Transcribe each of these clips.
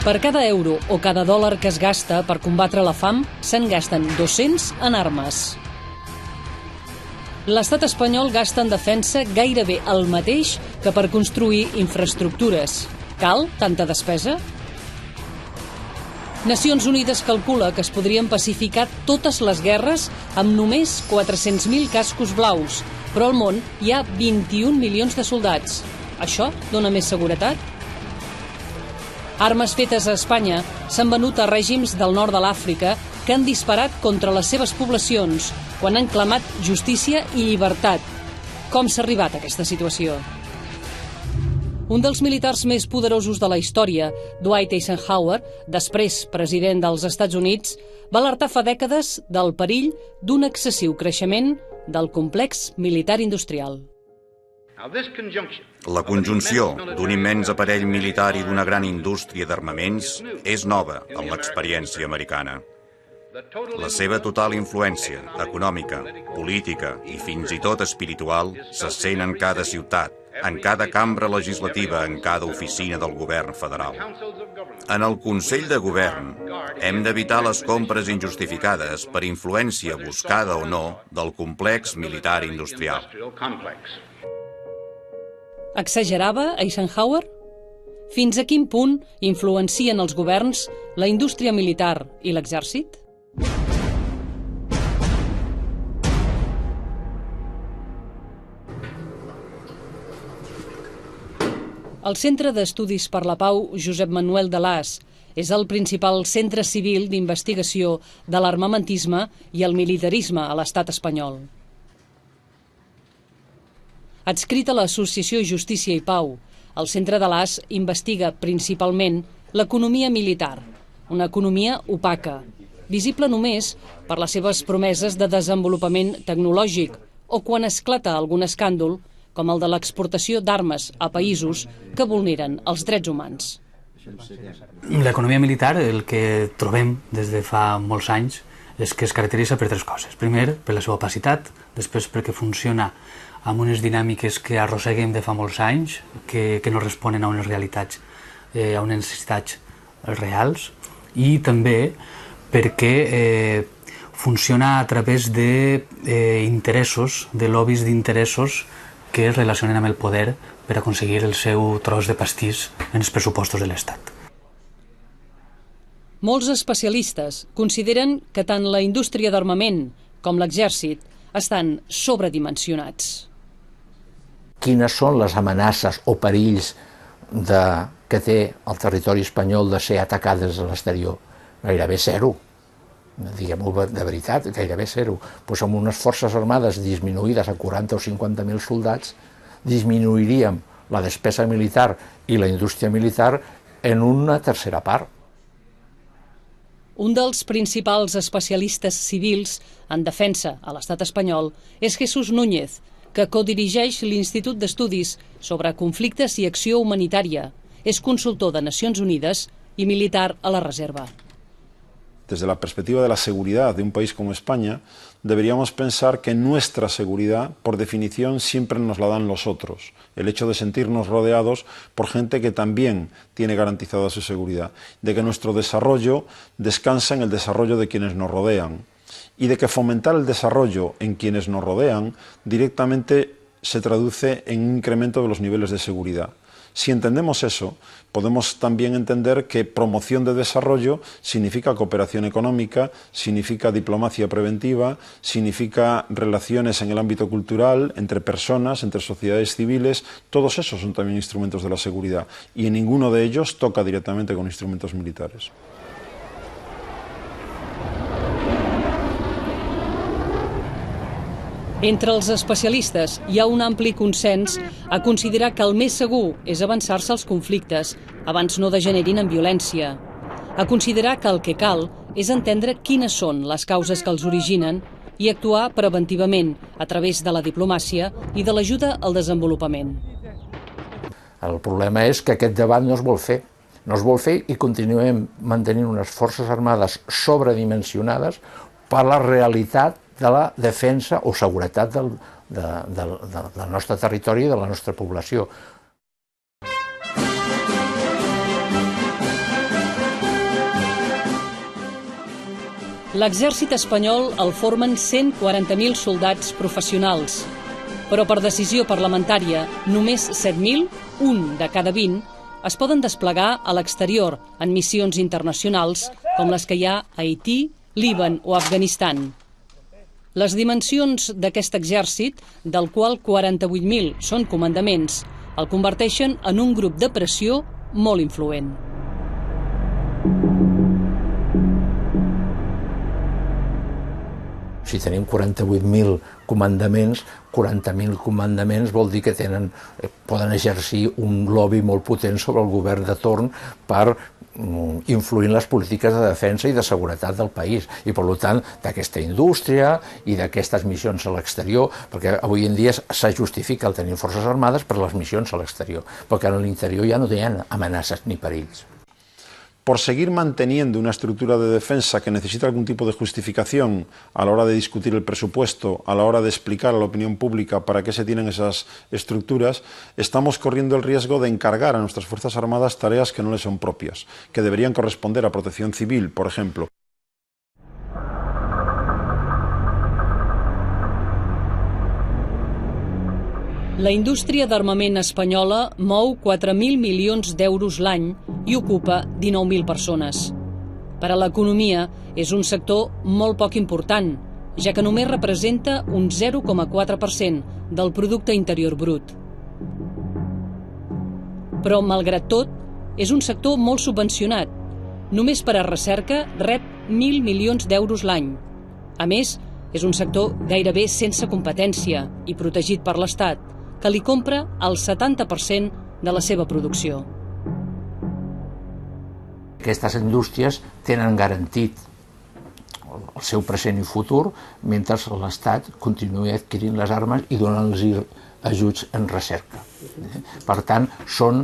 Per cada euro o cada dòlar que es gasta per combatre la fam, se'n gasten 200 en armes. L'estat espanyol gasta en defensa gairebé el mateix que per construir infraestructures. Cal tanta despesa? Nacions Unides calcula que es podrien pacificar totes les guerres amb només 400.000 cascos blaus, però al món hi ha 21 milions de soldats. Això dona més seguretat? Armes fetes a Espanya s'han venut a règims del nord de l'Àfrica que han disparat contra les seves poblacions quan han clamat justícia i llibertat. Com s'ha arribat a aquesta situació? Un dels militars més poderosos de la història, Dwight Eisenhower, després president dels Estats Units, va alertar fa dècades del perill d'un excessiu creixement del complex militar industrial. La conjunció d'un immens aparell militar i d'una gran indústria d'armaments és nova en l'experiència americana. La seva total influència econòmica, política i fins i tot espiritual se sent en cada ciutat, en cada cambra legislativa, en cada oficina del govern federal. En el Consell de Govern hem d'evitar les compres injustificades per influència buscada o no del complex militar industrial. Exagerava Eisenhower? Fins a quin punt influencien els governs la indústria militar i l'exèrcit? El Centre d'Estudis per la Pau Josep Manuel Delàs és el principal centre civil d'investigació de l'armamentisme i el militarisme a l'estat espanyol. Adscrit a l'Associació Justícia i Pau, el Centre Delàs investiga principalment l'economia militar, una economia opaca, visible només per les seves promeses de desenvolupament tecnològic o quan esclata algun escàndol, com el de l'exportació d'armes a països que vulneren els drets humans. L'economia militar, el que trobem des de fa molts anys, és que es caracteritza per tres coses. Primer, per la seva opacitat, després perquè funciona amb unes dinàmiques que arrosseguem de fa molts anys, que no responen a unes realitats, a unes necessitats reals, i també perquè funciona a través d'interessos, de lobbies d'interessos que es relacionen amb el poder per aconseguir el seu tros de pastís en els pressupostos de l'Estat. Molts especialistes consideren que tant la indústria d'armament com l'exèrcit estan sobredimensionats. Quines són les amenaces o perills que té el territori espanyol de ser atacat des de l'exterior? Gairebé zero. Diguem-ho de veritat, gairebé zero. Doncs amb unes forces armades disminuïdes a 40 o 50.000 soldats, disminuiríem la despesa militar i la indústria militar en una tercera part. Un dels principals especialistes civils en defensa a l'estat espanyol és Jesús Núñez, que codirigeix l'Institut d'Estudis sobre Conflictes i Acció Humanitària. És consultor de Nacions Unides y militar a la reserva. Desde la perspectiva de la seguridad de un país como España, deberíamos pensar que nuestra seguridad, por definición, siempre nos la dan los otros. El hecho de sentirnos rodeados por gente que también tiene garantizada su seguridad, de que nuestro desarrollo descansa en el desarrollo de quienes nos rodean y de que fomentar el desarrollo en quienes nos rodean directamente se traduce en un incremento de los niveles de seguridad. Si entendemos eso, podemos también entender que promoción de desarrollo significa cooperación económica, significa diplomacia preventiva, significa relaciones en el ámbito cultural, entre personas, entre sociedades civiles. Todos esos son también instrumentos de la seguridad y en ninguno de ellos toca directamente con instrumentos militares. Entre els especialistes hi ha un ampli consens a considerar que el més segur és avançar-se als conflictes abans no degenerin en violència, a considerar que el que cal és entendre quines són les causes que els originen i actuar preventivament a través de la diplomàcia i de l'ajuda al desenvolupament. El problema és que aquest debat no es vol fer. No es vol fer i continuem mantenint unes forces armades sobredimensionades per la realitat de la defensa o seguretat del nostre territori i de la nostra població. L'exèrcit espanyol el formen 140.000 soldats professionals, però per decisió parlamentària, només 7.000, un de cada 20, es poden desplegar a l'exterior en missions internacionals com les que hi ha a Haití, Líban o Afganistan. Les dimensions d'aquest exèrcit, del qual 48.000 són comandaments, el converteixen en un grup de pressió molt influent. Si tenim 48.000 comandaments, 40.000 comandaments vol dir que poden exercir un lobby molt potent sobre el govern de torn per influir en les polítiques de defensa i de seguretat del país i, per tant, d'aquesta indústria i d'aquestes missions a l'exterior, perquè avui en dia se justifica el tenir forces armades per les missions a l'exterior, perquè a l'interior ja no hi ha amenaces ni perills. Por seguir manteniendo una estructura de defensa que necesita algún tipo de justificación a la hora de discutir el presupuesto, a la hora de explicar a la opinión pública para qué se tienen esas estructuras, estamos corriendo el riesgo de encargar a nuestras Fuerzas Armadas tareas que no les son propias, que deberían corresponder a Protección Civil, por ejemplo. La indústria d'armament espanyola mou 4.000 milions d'euros l'any i ocupa 19.000 persones. Per a l'economia és un sector molt poc important, ja que només representa un 0,4% del producte interior brut. Però, malgrat tot, és un sector molt subvencionat. Només per a recerca rep 1.000 milions d'euros l'any. A més, és un sector gairebé sense competència i protegit per l'Estat, que li compra el 70% de la seva producció. Aquestes indústries tenen garantit el seu present i futur mentre l'Estat continuï adquirint les armes i donant-los ajuts en recerca. Per tant, són,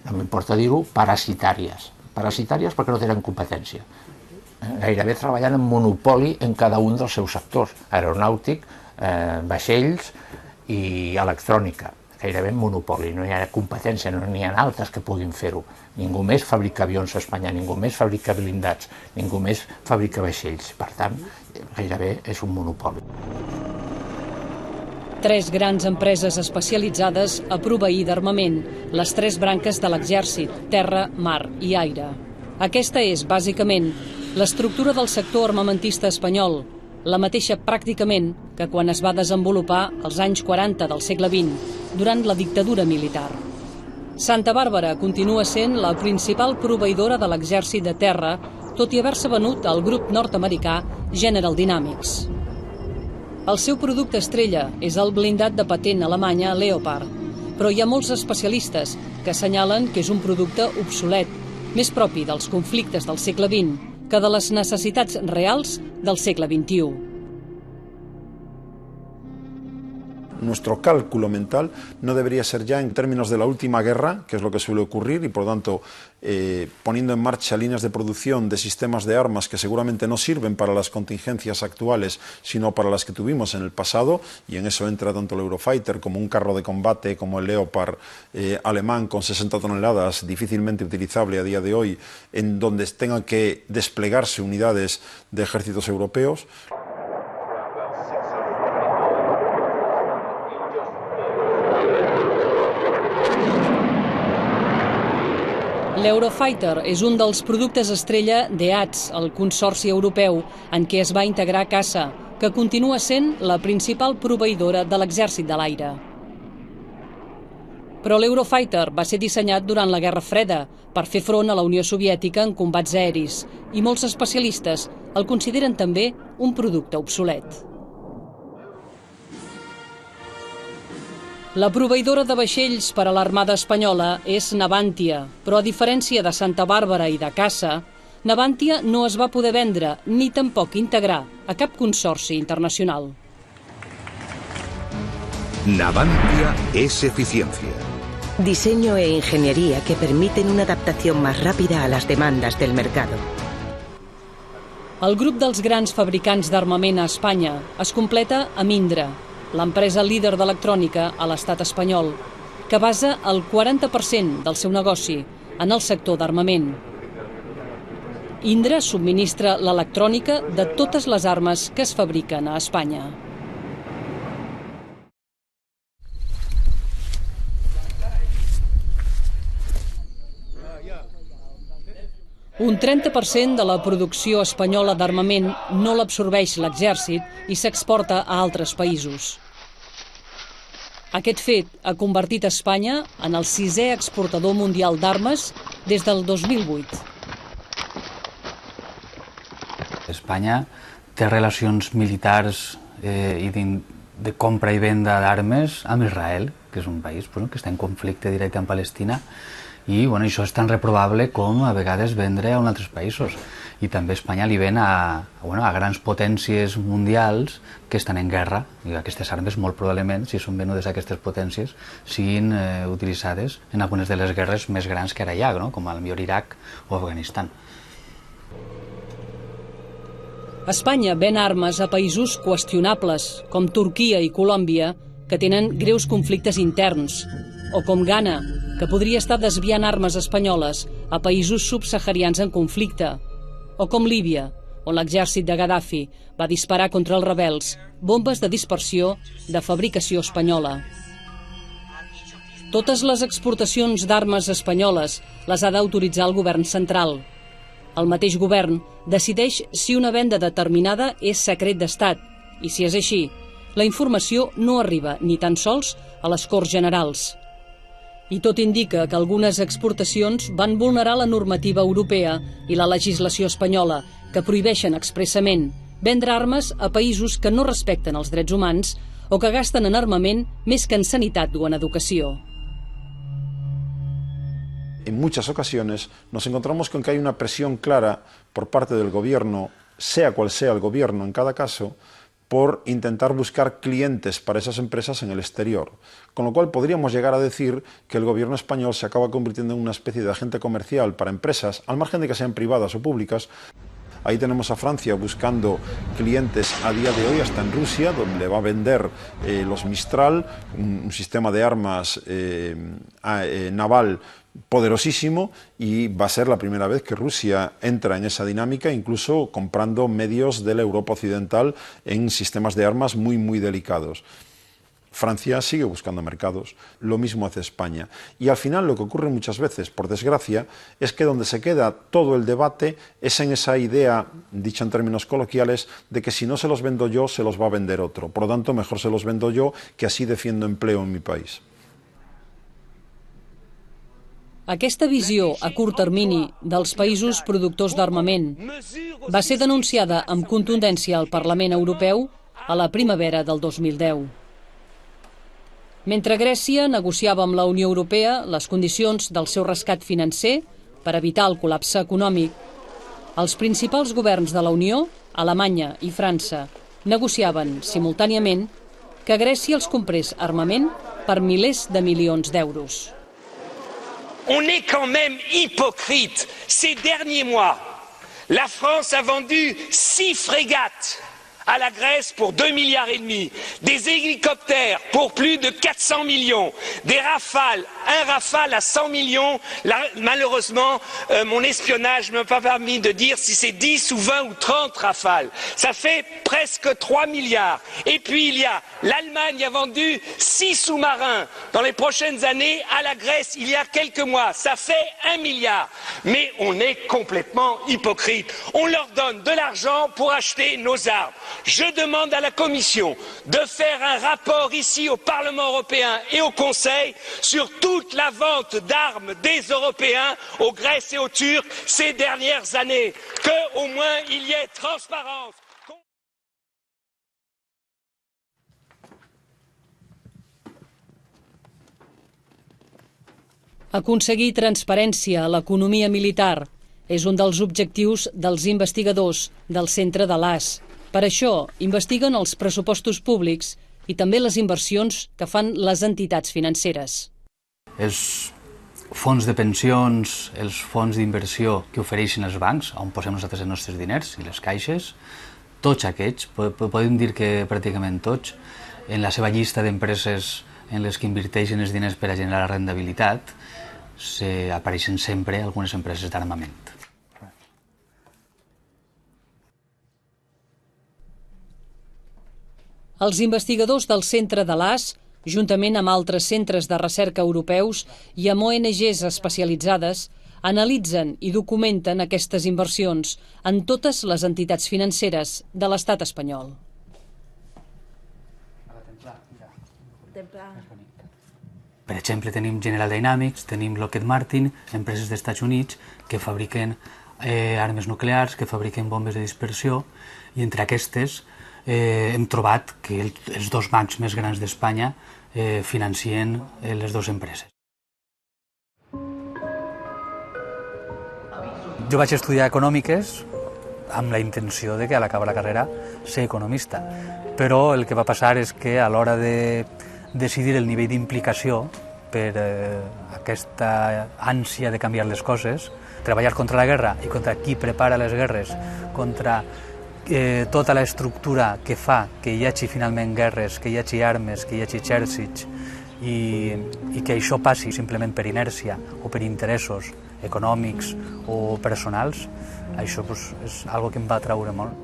no m'importa dir-ho, parasitàries. Parasitàries perquè no tenen competència. Gairebé treballant en monopoli en cada un dels seus sectors, aeronàutic, vaixells i electrònica, gairebé en monopoli, no hi ha competència, no n'hi ha altres que puguin fer-ho. Ningú més fabrica avions a Espanya, ningú més fabrica blindats, ningú més fabrica vaixells. Per tant, gairebé és un monopoli. 3 grans empreses especialitzades a proveir d'armament les 3 branques de l'exèrcit, terra, mar i aire. Aquesta és, bàsicament, l'estructura del sector armamentista espanyol, la mateixa pràcticament que quan es va desenvolupar als anys 40 del segle XX, durant la dictadura militar. Santa Bàrbara continua sent la principal proveïdora de l'exèrcit de terra, tot i haver-se venut al grup nord-americà General Dynamics. El seu producte estrella és el blindat de patent alemanya Leopard, però hi ha molts especialistes que assenyalen que és un producte obsolet, més propi dels conflictes del segle XX que de les necessitats reals del segle XXI. Nuestro cálculo mental no debería ser ya en términos de la última guerra, que es lo que suele ocurrir, y por lo tanto poniendo en marcha líneas de producción de sistemas de armas que seguramente no sirven para las contingencias actuales, sino para las que tuvimos en el pasado, y en eso entra tanto el Eurofighter como un carro de combate como el Leopard alemán con 60 toneladas, difícilmente utilizable a día de hoy, en donde tengan que desplegarse unidades de ejércitos europeos. L'Eurofighter és un dels productes estrella d'EADS, el consorci europeu en què es va integrar CASA, que continua sent la principal proveïdora de l'exèrcit de l'aire. Però l'Eurofighter va ser dissenyat durant la Guerra Freda per fer front a la Unió Soviètica en combats aeris i molts especialistes el consideren també un producte obsolet. La proveïdora de vaixells per a l'Armada espanyola és Navantia, però a diferència de Santa Bàrbara i de CASA, Navantia no es va poder vendre ni tampoc integrar a cap consorci internacional. Navantia es eficiencia. Diseño e ingeniería que permiten una adaptación más rápida a las demandas del mercado. El grup dels grans fabricants d'armament a Espanya es completa amb Indra, l'empresa líder d'electrònica a l'estat espanyol, que basa el 40% del seu negoci en el sector d'armament. Indra subministra l'electrònica de totes les armes que es fabriquen a Espanya. Un 30% de la producció espanyola d'armament no l'absorbeix l'exèrcit i s'exporta a altres països. Aquest fet ha convertit Espanya en el 6è exportador mundial d'armes des del 2008. Espanya té relacions militars i de compra i venda d'armes amb Israel, que és un país que està en conflicte directe amb Palestina, i això és tan reprovable com a vegades vendre a altres països. I també Espanya li ven a grans potències mundials que estan en guerra, i aquestes armes molt probablement, si són venudes a aquestes potències, siguin utilitzades en algunes de les guerres més grans que ara hi ha, com al millor Iraq o Afganistan. Espanya ven armes a països qüestionables, com Turquia i Colòmbia, que tenen greus conflictes interns, o com Ghana, que podria estar desviant armes espanyoles a països subsaharians en conflicte, o com Líbia, on l'exèrcit de Gaddafi va disparar contra els rebels bombes de dispersió de fabricació espanyola. Totes les exportacions d'armes espanyoles les ha d'autoritzar el govern central. El mateix govern decideix si una venda determinada és secret d'estat i, si és així, la informació no arriba ni tan sols a les Corts Generals. I tot indica que algunes exportacions van vulnerar la normativa europea i la legislació espanyola, que prohibeixen expressament vendre armes a països que no respecten els drets humans o que gasten en armament més que en sanitat o en educació. En muchas ocasiones nos encontramos con que hay una presión clara por parte del gobierno, sea cual sea el gobierno en cada caso, por intentar buscar clientes para esas empresas en el exterior. Con lo cual podríamos llegar a decir que el gobierno español se acaba convirtiendo en una especie de agente comercial para empresas, al margen de que sean privadas o públicas. Ahí tenemos a Francia buscando clientes a día de hoy, hasta en Rusia, donde va a vender los Mistral, un sistema de armas naval poderosísimo, y va a ser la primera vez que Rusia entra en esa dinámica, incluso comprando medios de la Europa occidental en sistemas de armas muy, muy delicados. Francia sigue buscando mercados, lo mismo hace España. Y al final lo que ocurre muchas veces, por desgracia, es que donde se queda todo el debate es en esa idea, dicha en términos coloquiales, de que si no se los vendo yo, se los va a vender otro. Por lo tanto, mejor se los vendo yo, que así defiendo empleo en mi país. Aquesta visió a curt termini dels països productors d'armament va ser denunciada amb contundència al Parlament Europeu a la primavera del 2010. Mentre Grècia negociava amb la Unió Europea les condicions del seu rescat financer per evitar el col·lapse econòmic, els principals governs de la Unió, Alemanya i França, negociaven simultàniament que Grècia els comprés armament per milers de milions d'euros. On est quand même hypocrite. Ces derniers mois, la France a vendu 6 frégates à la Grèce pour 2,5 milliards, des hélicoptères pour plus de 400 millions, des Rafales, un Rafale à 100 millions. Là, malheureusement, mon espionnage ne m'a pas permis de dire si c'est 10 ou 20 ou 30 Rafales. Ça fait presque 3 milliards. Et puis il y a l'Allemagne a vendu 6 sous-marins dans les prochaines années à la Grèce il y a quelques mois. Ça fait 1 milliard. Mais on est complètement hypocrite. On leur donne de l'argent pour acheter nos armes. Je demande à la Commission de faire un rapport ici au Parlement européen et au Conseil sur toute la vente d'armes des Européens aux Grecs et aux Turcs ces dernières années. Qu'au moins il y ait transparence. Aconseguir transparència a l'economia militar és un dels objectius dels investigadors del Centre de l'AS. Per això, investiguen els pressupostos públics i també les inversions que fan les entitats financeres. Els fons de pensions, els fons d'inversió que ofereixen els bancs, on posem nosaltres els nostres diners, i les caixes, tots aquests, podem dir que pràcticament tots, en la seva llista d'empreses en les que inverteixen els diners per a generar rendibilitat, apareixen sempre algunes empreses d'armament. Els investigadors del centre de l'AS, juntament amb altres centres de recerca europeus i amb ONGs especialitzades, analitzen i documenten aquestes inversions en totes les entitats financeres de l'estat espanyol. Per exemple, tenim General Dynamics, tenim Lockheed Martin, empreses dels Estats Units que fabriquen armes nuclears, que fabriquen bombes de dispersió, i entre aquestes hem trobat que els dos bancs més grans d'Espanya financien les dues empreses. Jo vaig estudiar econòmiques amb la intenció de que a l'acabar la carrera ser economista, però el que va passar és que a l'hora de decidir el nivell d'implicació per aquesta ànsia de canviar les coses, treballar contra la guerra i contra qui prepara les guerres, contra tota l'estructura que fa que hi hagi finalment guerres, que hi hagi armes, que hi hagi exèrcits i que això passi simplement per inèrcia o per interessos econòmics o personals, això és una que em va atraure molt.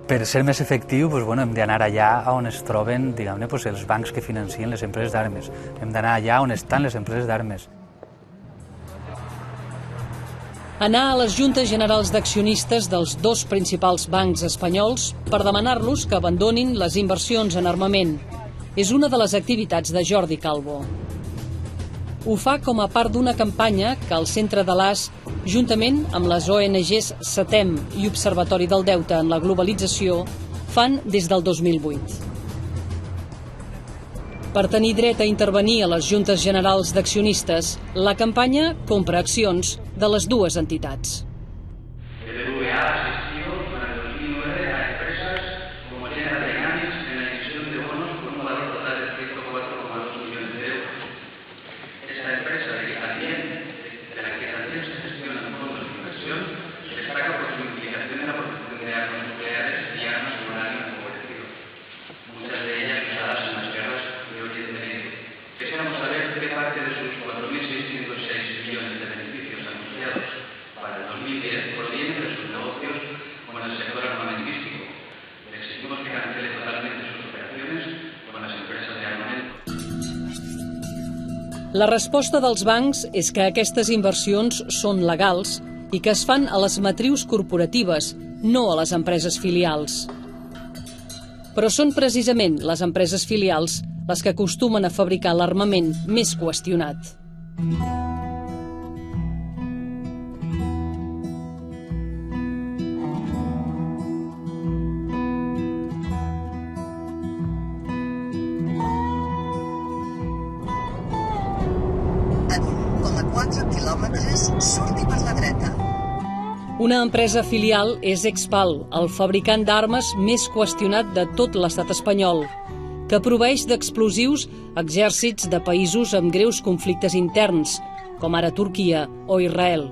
Per ser més efectiu hem d'anar allà on es troben els bancs que financien les empreses d'armes, hem d'anar allà on estan les empreses d'armes. Anar a les juntes generals d'accionistes dels dos principals bancs espanyols per demanar-los que abandonin les inversions en armament és una de les activitats de Jordi Calvo. Ho fa com a part d'una campanya que el Centre de l'AS, juntament amb les ONGs SETEM i Observatori del Deute en la Globalització, fan des del 2008. Per tenir dret a intervenir a les juntes generals d'accionistes, la campanya compra accions de les dues entitats. La resposta dels bancs és que aquestes inversions són legals i que es fan a les matrius corporatives, no a les empreses filials. Però són precisament les empreses filials les que acostumen a fabricar l'armament més qüestionat. Una empresa filial és Expal, el fabricant d'armes més qüestionat de tot l'estat espanyol, que proveeix d'explosius a exèrcits de països amb greus conflictes interns, com ara Turquia o Israel.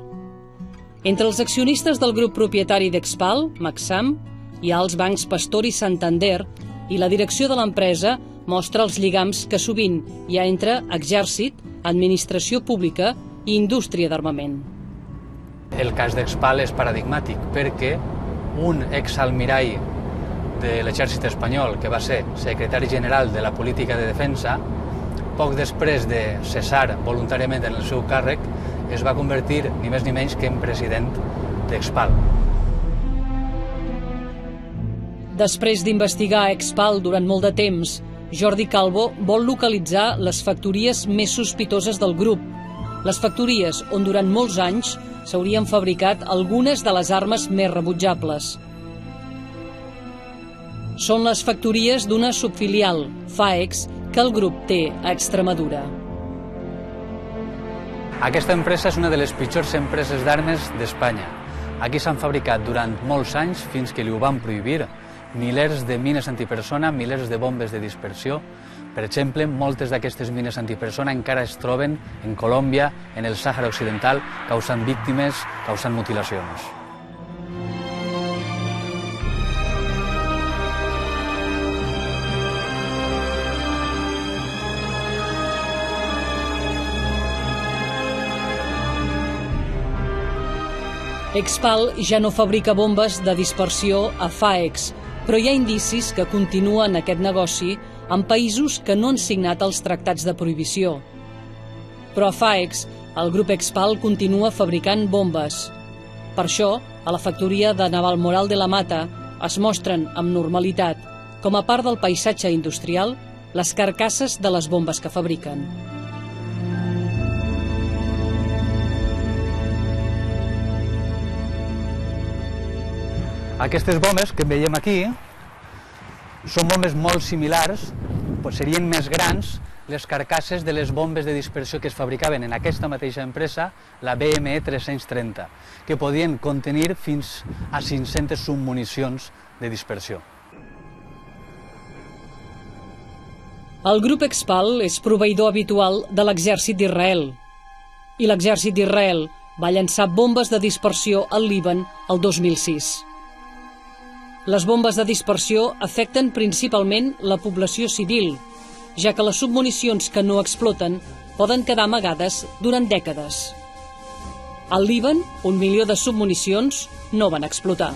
Entre els accionistes del grup propietari d'Expal, Maxam, hi ha els bancs Pastor i Santander, i la direcció de l'empresa mostra els lligams que sovint hi ha entre exèrcit, administració pública i indústria d'armament. El cas d'Expal és paradigmàtic perquè un exalmirall de l'exèrcit espanyol, que va ser secretari general de la política de defensa, poc després de cessar voluntàriament en el seu càrrec, es va convertir ni més ni menys que en president d'Expal. Després d'investigar Expal durant molt de temps, Jordi Calvo vol localitzar les factories més sospitoses del grup, les factories on durant molts anys s'haurien fabricat algunes de les armes més rebutjables. Són les factories d'una subfilial, FAEX, que el grup té a Extremadura. Aquesta empresa és una de les pitjors empreses d'armes d'Espanya. Aquí s'han fabricat durant molts anys, fins que li ho van prohibir, milers de mines antipersona, milers de bombes de dispersió. Per exemple, moltes d'aquestes mines antipersona encara es troben en Colòmbia, en el Sàhara Occidental, causant víctimes, causant mutilacions. Expal ja no fabrica bombes de dispersió a FAEX, Però hi ha indicis que continuen aquest negoci en països que no han signat els tractats de prohibició. Però a Faex, el grup Expal continua fabricant bombes. Per això, a la factoria de Navalmoral de la Mata es mostren amb normalitat, com a part del paisatge industrial, les carcasses de les bombes que fabriquen. Aquestes bombes que veiem aquí són bombes molt similars, serien més grans les carcasses de les bombes de dispersió que es fabricaven en aquesta mateixa empresa, la BME 330, que podien contenir fins a 500 submunicions de dispersió. El grup Expal és proveïdor habitual de l'exèrcit d'Israel. I l'exèrcit d'Israel va llançar bombes de dispersió al Líban el 2006. Les bombes de dispersió afecten principalment la població civil, ja que les submunicions que no exploten poden quedar amagades durant dècades. Al Líban, 1 milió de submunicions no van explotar.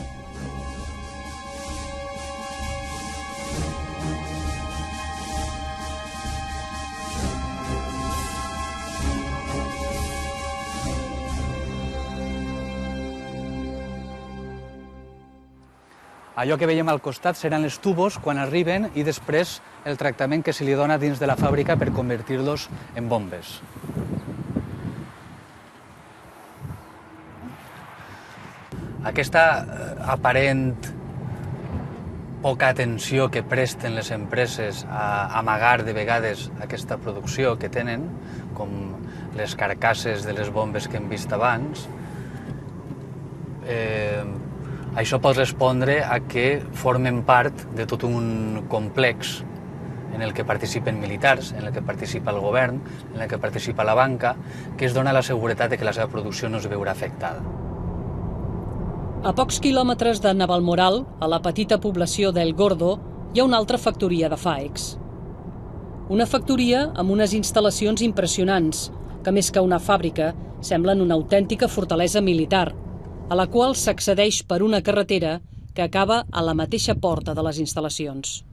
Allò que veiem al costat seran els tubos quan arriben i després el tractament que se li dona dins de la fàbrica per convertir-los en bombes. Aquesta aparent poca atenció que presten les empreses a amagar de vegades aquesta producció que tenen, com les carcasses de les bombes que hem vist abans, això pot respondre a que formen part de tot un complex en el que participen militars, en el que participa el govern, en el que participa la banca, que es dona la seguretat de que la seva producció no es veurà afectada. A pocs quilòmetres de Navalmoral, a la petita població d'El Gordo, hi ha una altra factoria de Faex. Una factoria amb unes instal·lacions impressionants, que més que una fàbrica, semblen una autèntica fortalesa militar, a la qual s'accedeix per una carretera que acaba a la mateixa porta de les instal·lacions.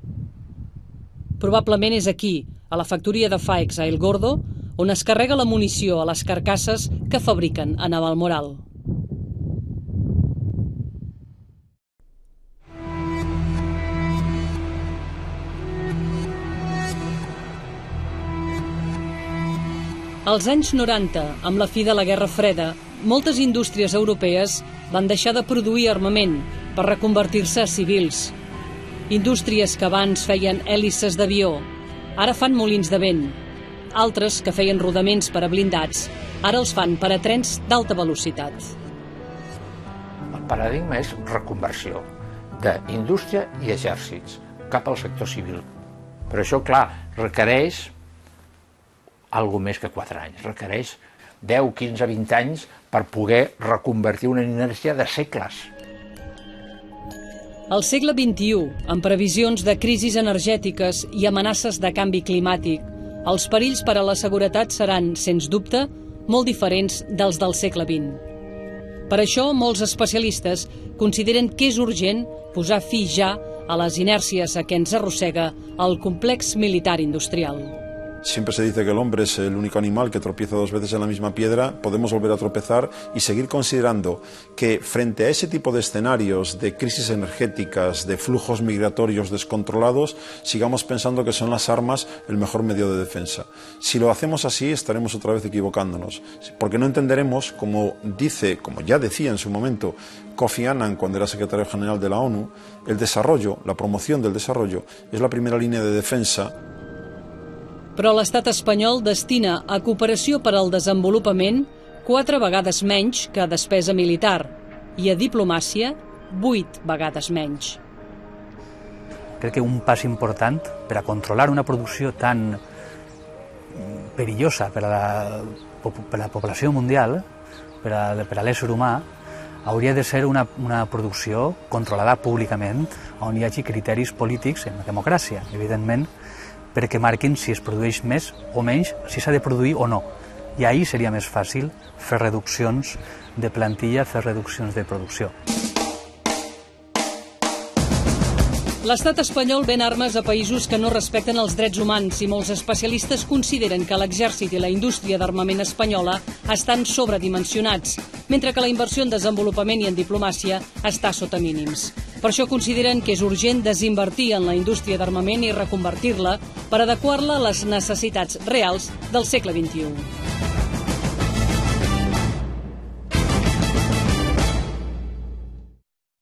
Probablement és aquí, a la factoria de Faex a El Gordo, on es carrega la munició a les carcasses que fabriquen a Navalmoral. Als anys 90, amb la fi de la Guerra Freda, moltes indústries europees van deixar de produir armament per reconvertir-se a civils. Indústries que abans feien hèlices d'avió, ara fan molins de vent. Altres que feien rodaments per a blindats, ara els fan per a trens d'alta velocitat. El paradigma és reconversió d'indústria i exèrcits cap al sector civil. Però això, clar, requereix alguna més que 4 anys. Requereix 10, 15, 20 anys per poder reconvertir una inèrcia de segles. Al segle XXI, amb previsions de crisis energètiques i amenaces de canvi climàtic, els perills per a la seguretat seran, sens dubte, molt diferents dels del segle XX. Per això, molts especialistes consideren que és urgent posar fi ja a les inèrcies a què ens arrossega el complex militar industrial. Siempre se dice que el hombre es el único animal que tropieza 2 veces en la misma piedra. Podemos volver a tropezar y seguir considerando que frente a ese tipo de escenarios de crisis energéticas, de flujos migratorios descontrolados, sigamos pensando que son las armas el mejor medio de defensa. Si lo hacemos así, estaremos otra vez equivocándonos, porque no entenderemos, como ya decía en su momento Kofi Annan cuando era secretario general de la ONU, el desarrollo, la promoción del desarrollo, es la primera línea de defensa. Però l'estat espanyol destina a cooperació per al desenvolupament 4 vegades menys que a despesa militar i a diplomàcia 8 vegades menys. Crec que un pas important per a controlar una producció tan perillosa per a la població mundial, per a l'ésser humà, hauria de ser una producció controlada públicament, on hi hagi criteris polítics en la democràcia, evidentment, perquè marquin si es produeix més o menys, si s'ha de produir o no. I ahir seria més fàcil fer reduccions de plantilla, fer reduccions de producció. L'estat espanyol ven armes a països que no respecten els drets humans i molts especialistes consideren que l'exèrcit i la indústria d'armament espanyola estan sobredimensionats, mentre que la inversió en desenvolupament i en diplomàcia està sota mínims. Per això consideren que és urgent desinvertir en la indústria d'armament i reconvertir-la per adequar-la a les necessitats reals del segle XXI.